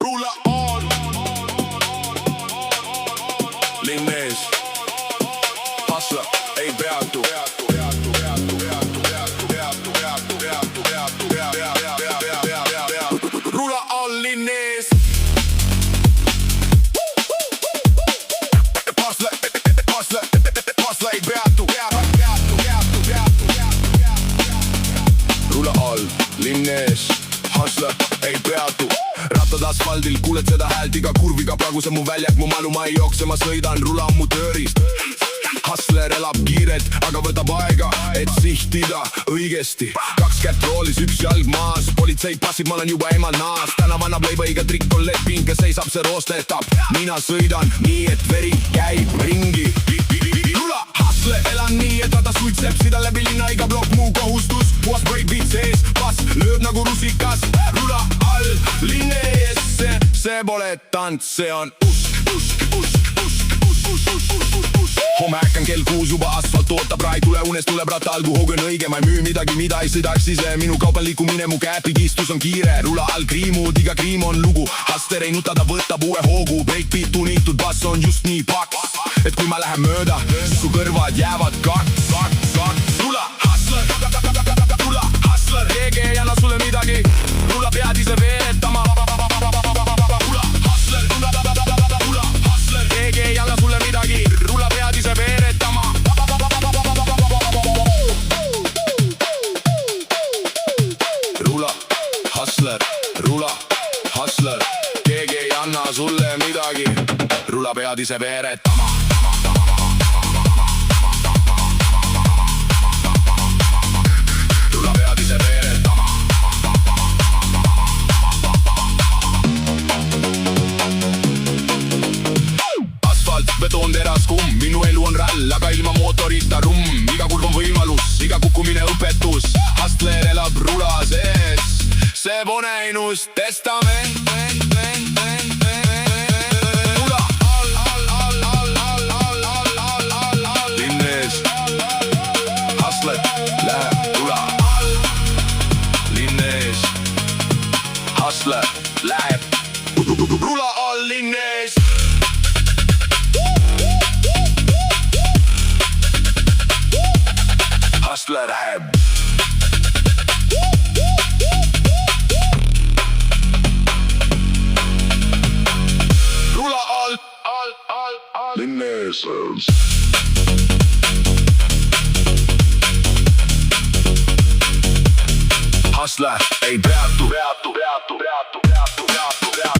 Rula on Linnes Hustler ei peatu Rula on Linnes Hustler ei peatu Rula all Linnes Hustler ei peatu Rattad asfaldil, kuuled seda häält iga kurviga praegu see mu väljak, mu mälu ma ei jookse, ma sõidan, rula on mu tööriist Hustler elab kiirelt, aga võtab aega, et sihtida õigesti 2 kätt roolis, 1 jalg maas Politsei passib, ma olen juba emal naas Tänav annab leiba, iga trikk on leping ja seisab see roostetap Mina sõidan nii, et veri käib ringi Rula Hustler, elan nii, et ta suitseb Sida läbi linna, iga blokk mu kohustus Puhas breakbeat sees, bass lööb nagu rusikas Rula all Linnes See pole tants, see on Homme äkkan kell 6 juba asfalt ootab Rai tule unest, tuleb ratta all, kui hoog on õige Ma ei müü midagi, mida ei sõidaks ise Minu kaup on liikumine, mu käepigistus on kiire Rula all kriimud, iga kriim on lugu Hustler ei nuta, ta võtab uue hoogu Breakbeat unitud, bass on just nii paks Et kui ma lähen mööda, su kõrvad jäävad kaks Rula Hustler, keegi ei anna sulle midagi Rula pead ise veeretama Rula Hustler, keegi ei anna sulle midagi Rula pead ise veeretama Rula Hustler, keegi ei anna sulle midagi Rula pead ise veeretama Betoon teras kumm, minu elu on rall, aga ilma mootorita rumm Iga kurv on võimalus, iga kukkumine õpetus Hustler elab rula sees, see pone ainus testament Rula Linnes Hustler läheb rula Linnes Hustler läheb rula all Linnes Hustler läheb Rula all Linnes Hustler ei peatu